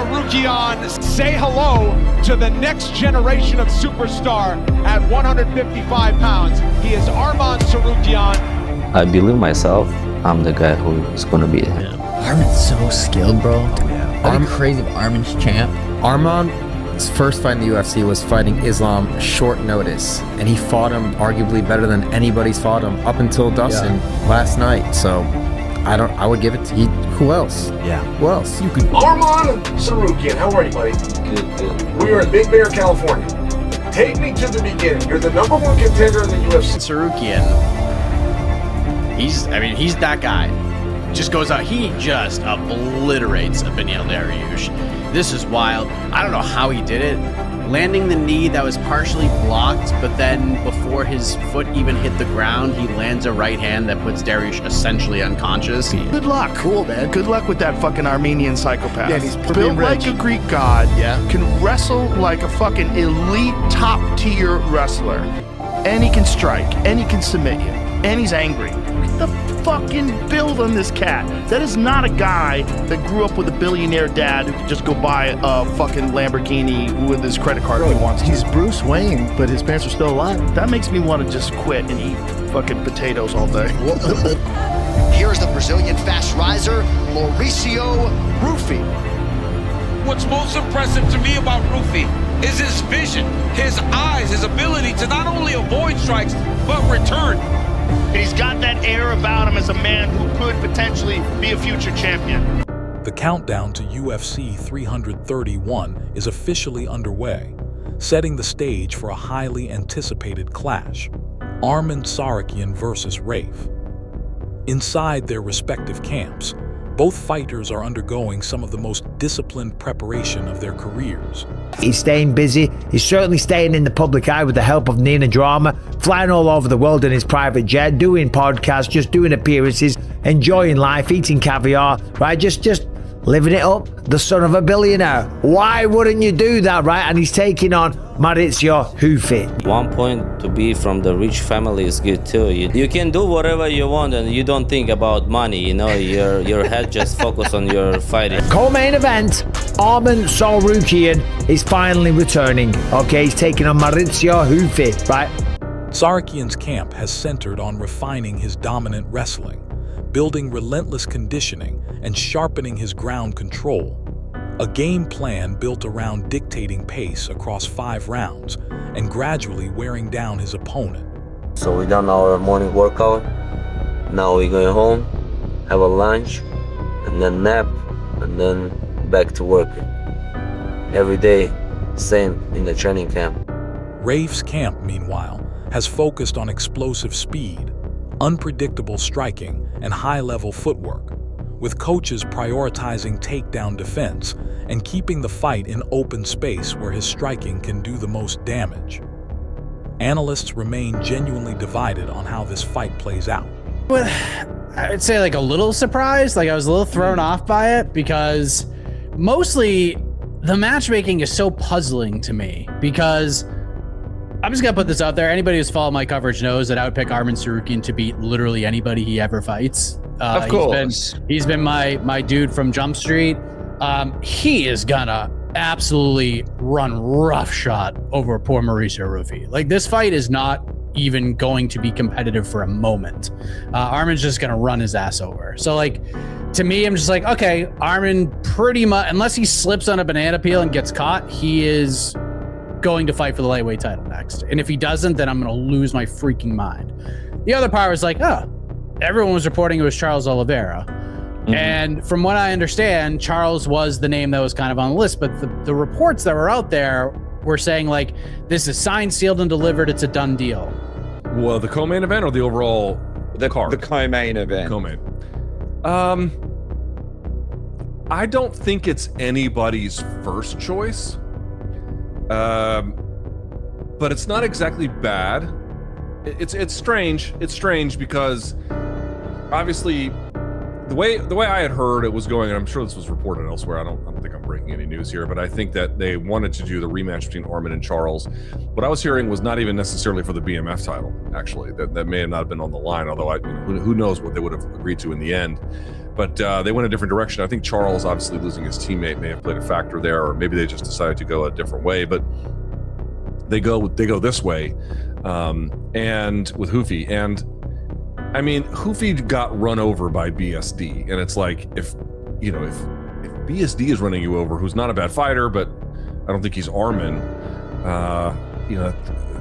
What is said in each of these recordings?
Tsarukyan, say hello to the next generation of superstar at 155 pounds. He is Arman Tsarukyan. I believe myself. I'm the guy who is going to be it. Arman's so skilled, bro. That'd be crazy if Arman's champ. Arman's first fight in the UFC was fighting Islam short notice, and he fought him arguably better than anybody's fought him up until Dustin last night. So I would give it to who else? Yeah. Who else? You could. Arman Tsarukyan, how are you, buddy? Good. We are in Big Bear, California. Take me to the beginning. You're the #1 contender in the UFC. Tsarukyan, he's that guy. Just goes out, he just obliterates Beneil Dariush. This is wild. I don't know how he did it. Landing the knee that was partially blocked, but then before his foot even hit the ground, he lands a right hand that puts Dariush essentially unconscious. Good luck. Cool, man. Good luck with that fucking Armenian psychopath. Yeah, he's built like a Greek god. Yeah. Can wrestle like a fucking elite top tier wrestler. And he can strike. And he can submit you. And he's angry. Look at the fucking build on this cat. That is not a guy that grew up with a billionaire dad who could just go buy a fucking Lamborghini with his credit card if he wants to. He's Bruce Wayne, but his parents are still alive. That makes me want to just quit and eat fucking potatoes all day. Here's the Brazilian fast riser, Mauricio Ruffy. What's most impressive to me about Ruffy is his vision, his eyes, his ability to not only avoid strikes, but return. And he's got that air about him as a man who could potentially be a future champion. The countdown to UFC 331 is officially underway, setting the stage for a highly anticipated clash: Arman Tsarukyan versus Rafe. Inside their respective camps, both fighters are undergoing some of the most disciplined preparation of their careers. He's staying busy. He's certainly staying in the public eye with the help of Nina Drama, flying all over the world in his private jet, doing podcasts, just doing appearances, enjoying life, eating caviar, right? Just living it up. The son of a billionaire. Why wouldn't you do that, right? And he's taking on Mauricio Ruffy. One point to be from the rich family is good too. You can do whatever you want and you don't think about money, you know, your head just focus on your fighting. Co-main event, Arman Tsarukyan is finally returning. Okay, he's taking on Mauricio Ruffy, right? Tsarukyan's camp has centered on refining his dominant wrestling, building relentless conditioning, and sharpening his ground control. A game plan built around dictating pace across 5 rounds and gradually wearing down his opponent. So we done our morning workout. Now we're going home, have a lunch, and then nap, and then back to work. Every day, same in the training camp. Rafe's camp, meanwhile, has focused on explosive speed, unpredictable striking, and high-level footwork, with coaches prioritizing takedown defense and keeping the fight in open space where his striking can do the most damage. Analysts remain genuinely divided on how this fight plays out. But I'd say like a little surprised, like I was a little thrown off by it, because mostly the matchmaking is so puzzling to me, because I'm just gonna put this out there. Anybody who's followed my coverage knows that I would pick Arman Tsarukyan to beat literally anybody he ever fights. Of course. He's been my dude from Jump Street. He is gonna absolutely run roughshod over poor Mauricio Ruffy. Like, this fight is not even going to be competitive for a moment. Arman's just gonna run his ass over. So like, to me, I'm just like, okay, Arman pretty much, unless he slips on a banana peel and gets caught, he is going to fight for the lightweight title next. And if he doesn't, then I'm gonna lose my freaking mind. The other part was like, oh, everyone was reporting it was Charles Oliveira. And from what I understand, Charles was the name that was kind of on the list, but the reports that were out there were saying like, this is signed, sealed, and delivered, it's a done deal. Well, the co-main event or the overall card? The co-main event. Co-main. I don't think it's anybody's first choice. But it's not exactly bad. It's strange. It's strange because obviously the way I had heard it was going, and I'm sure this was reported elsewhere. I don't think I'm breaking any news here, but I think that they wanted to do the rematch between Arman and Charles. What I was hearing was not even necessarily for the BMF title. Actually, that may have not been on the line. Although who knows what they would have agreed to in the end. But they went a different direction. I think Charles, obviously losing his teammate, may have played a factor there, or maybe they just decided to go a different way. But they go this way, and with Ruffy. And I mean, Ruffy got run over by BSD, and it's like if BSD is running you over, who's not a bad fighter, but I don't think he's Arman.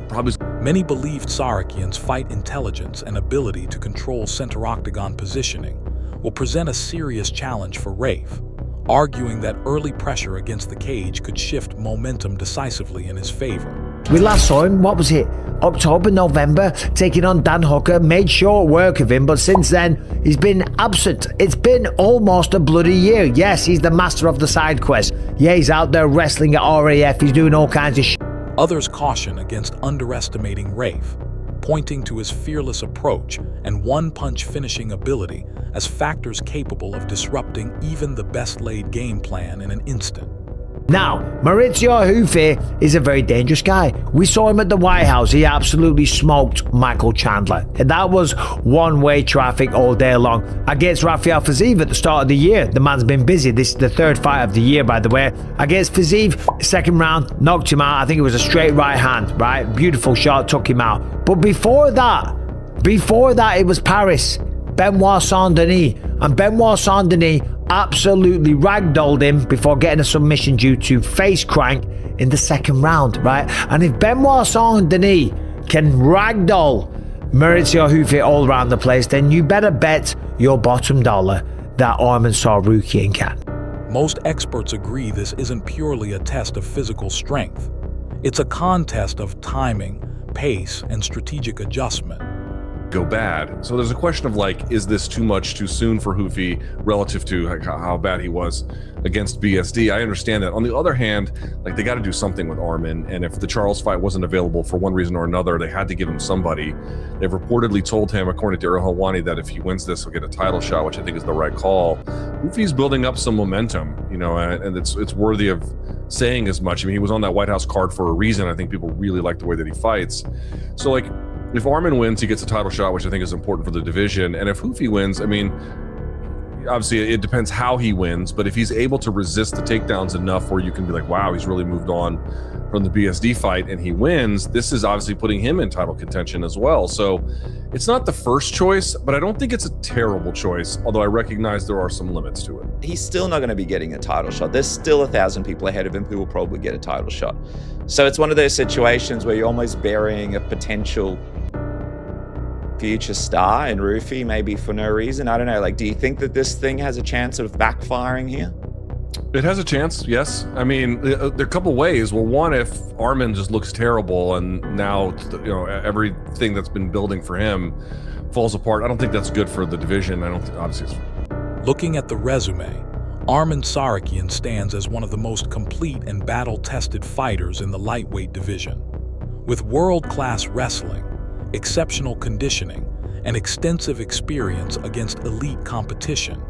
Probably. Many believed Tsarukyan's fight intelligence and ability to control center octagon positioning will present a serious challenge for Rafe, arguing that early pressure against the cage could shift momentum decisively in his favor. We last saw him, what was it, October, November, taking on Dan Hooker, made short work of him, but since then, he's been absent. It's been almost a bloody year. Yes, he's the master of the side quest. Yeah, he's out there wrestling at RAF, he's doing all kinds of shit. Others caution against underestimating Rafe, pointing to his fearless approach and one-punch finishing ability as factors capable of disrupting even the best-laid game plan in an instant. Now, Maurizio Ruffy is a very dangerous guy. We saw him at the White House. He absolutely smoked Michael Chandler. And that was one-way traffic all day long. Against Rafael Fiziev at the start of the year. The man's been busy. This is the third fight of the year, by the way. Against Fiziev, second round, knocked him out. I think it was a straight right hand, right? Beautiful shot, took him out. But before that, it was Paris. Benoit Saint-Denis. And Benoit Saint-Denis absolutely ragdolled him before getting a submission due to face crank in the second round, right? And if Benoit Saint-Denis can ragdoll Maurizio Ruffy all around the place, then you better bet your bottom dollar that Arman Tsarukyan can. Most experts agree this isn't purely a test of physical strength. It's a contest of timing, pace, and strategic adjustment. Go bad. So there's a question of like, is this too much too soon for Ruffy relative to how bad he was against BSD? I understand that. On the other hand, like they got to do something with Arman, and if the Charles fight wasn't available for one reason or another, they had to give him somebody. They've reportedly told him, according to Ariel Helwani, that if he wins this, he'll get a title shot, which I think is the right call. Ruffy's building up some momentum, and it's worthy of saying as much. I mean, he was on that White House card for a reason. I think people really like the way that he fights. So like, if Arman wins, he gets a title shot, which I think is important for the division. And if Ruffy wins, I mean, obviously it depends how he wins, but if he's able to resist the takedowns enough where you can be like, wow, he's really moved on from the BSD fight and he wins, this is obviously putting him in title contention as well. So it's not the first choice, but I don't think it's a terrible choice, although I recognize there are some limits to it. He's still not going to be getting a title shot. There's still 1,000 people ahead of him who will probably get a title shot. So it's one of those situations where you're almost burying a potential future star in Ruffy, maybe for no reason. I don't know. Like, do you think that this thing has a chance of backfiring here? It has a chance, yes. I mean, there are a couple ways. Well, one, if Arman just looks terrible and now, everything that's been building for him falls apart, I don't think that's good for the division. I don't think, obviously. Looking at the resume, Arman Tsarukyan stands as one of the most complete and battle-tested fighters in the lightweight division. With world-class wrestling, exceptional conditioning, and extensive experience against elite competition,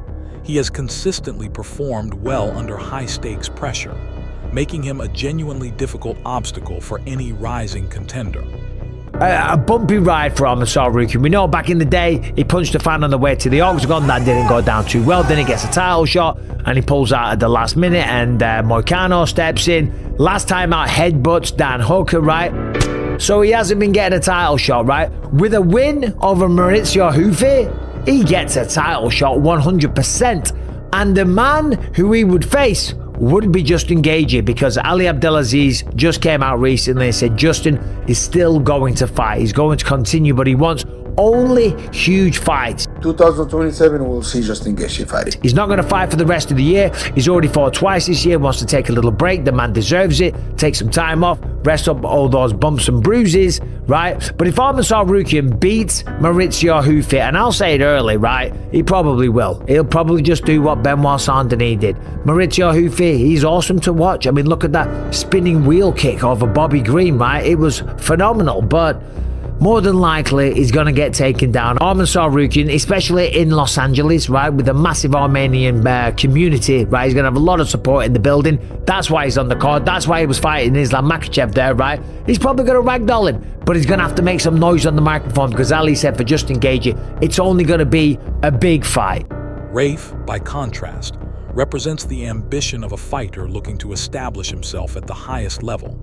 he has consistently performed well under high-stakes pressure, making him a genuinely difficult obstacle for any rising contender. A bumpy ride for Arman Tsarukyan. We know back in the day, he punched a fan on the way to the octagon. That didn't go down too well. Then he gets a title shot, and he pulls out at the last minute, and Moicano steps in. Last time out, headbutts Dan Hooker, right? So he hasn't been getting a title shot, right? With a win over Maurizio Ruffy, he gets a title shot 100%. And the man who he would face would be Justin Gaethje, because Ali Abdelaziz just came out recently and said Justin is still going to fight. He's going to continue, but he wants only huge fights. 2027, we'll see Justin Gaethje fighting. He's not going to fight for the rest of the year. He's already fought twice this year, wants to take a little break. The man deserves it. Take some time off, rest up all those bumps and bruises, right? But if Arman Tsarukyan beats Maurizio Ruffy, and I'll say it early, right? He probably will. He'll probably just do what Benoit Saint-Denis did. Maurizio Ruffy, he's awesome to watch. I mean, look at that spinning wheel kick over Bobby Green, right? It was phenomenal, but more than likely he's going to get taken down. Arman Tsarukyan, especially in Los Angeles, right, with a massive Armenian community, right, he's going to have a lot of support in the building. That's why he's on the card. That's why he was fighting Islam Makhachev there, right? He's probably going to ragdoll him, but he's going to have to make some noise on the microphone because Ali said for Justin Gaethje, it's only going to be a big fight. Rafe, by contrast, represents the ambition of a fighter looking to establish himself at the highest level.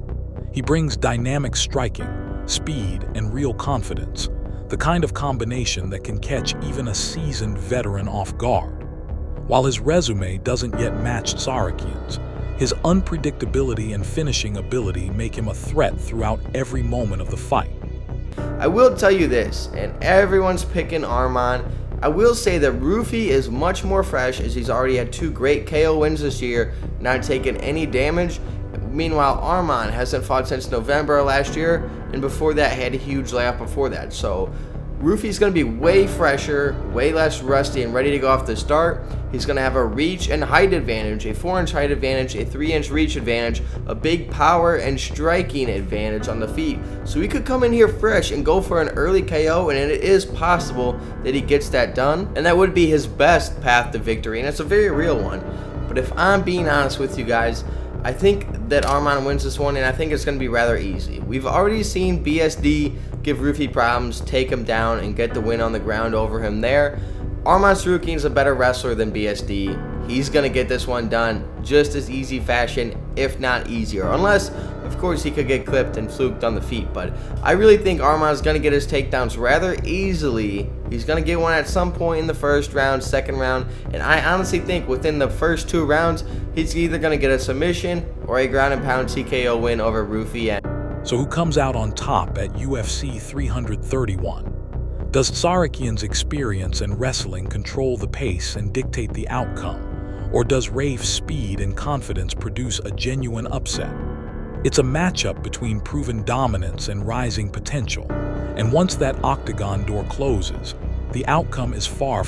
He brings dynamic striking, speed, and real confidence, the kind of combination that can catch even a seasoned veteran off guard. While his resume doesn't yet match Tsarukyan's, his unpredictability and finishing ability make him a threat throughout every moment of the fight. I will tell you this, and everyone's picking Arman. I will say that Ruffy is much more fresh, as he's already had 2 great KO wins this year, not taken any damage. Meanwhile, Arman hasn't fought since November of last year, and before that had a huge layoff before that. So Ruffy's going to be way fresher, way less rusty, and ready to go off the start. He's going to have a reach and height advantage, a 4-inch height advantage, a 3-inch reach advantage, a big power and striking advantage on the feet. So he could come in here fresh and go for an early KO, and it is possible that he gets that done. And that would be his best path to victory, and it's a very real one. But if I'm being honest with you guys, I think that Arman wins this one, and I think it's going to be rather easy. We've already seen BSD give Ruffy problems, take him down, and get the win on the ground over him there. Arman Tsarukyan is a better wrestler than BSD. He's going to get this one done just as easy fashion, if not easier. Unless, of course, he could get clipped and fluked on the feet. But I really think Arman is going to get his takedowns rather easily. He's going to get one at some point in the first round, second round. And I honestly think within the first 2 rounds, he's either going to get a submission or a ground and pound TKO win over Ruffy. So who comes out on top at UFC 331? Does Tsarukyan's experience and wrestling control the pace and dictate the outcome? Or does Rafe's speed and confidence produce a genuine upset? It's a matchup between proven dominance and rising potential. And once that octagon door closes, the outcome is far from